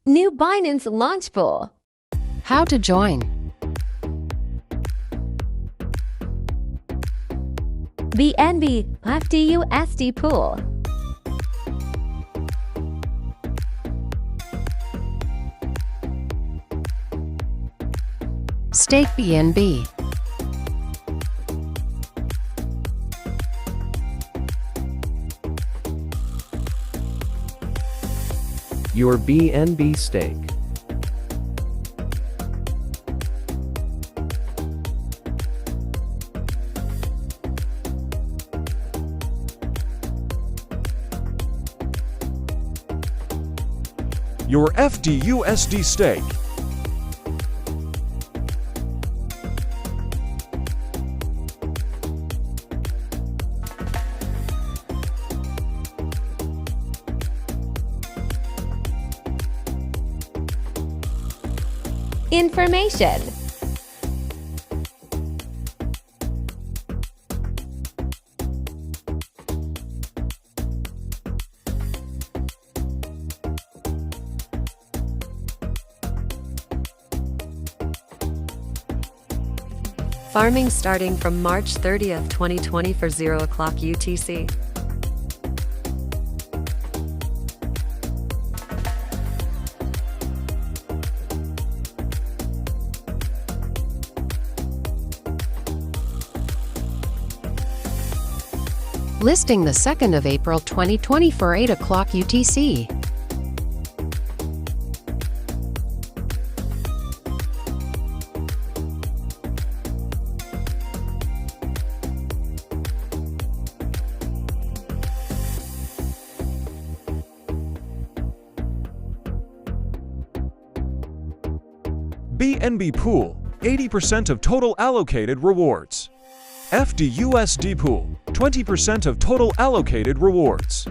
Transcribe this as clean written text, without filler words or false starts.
New Binance Launchpool. How to join. BNB FDUSD Pool. Stake BNB. Your BNB stake. Your FDUSD stake. Information. Farming starting from March 30th, 2020 for 0 o'clock UTC. Listing the 2nd of April 2020 for 8 o'clock UTC. BNB Pool, 80% of total allocated rewards. FDUSD Pool, 20% of total allocated rewards.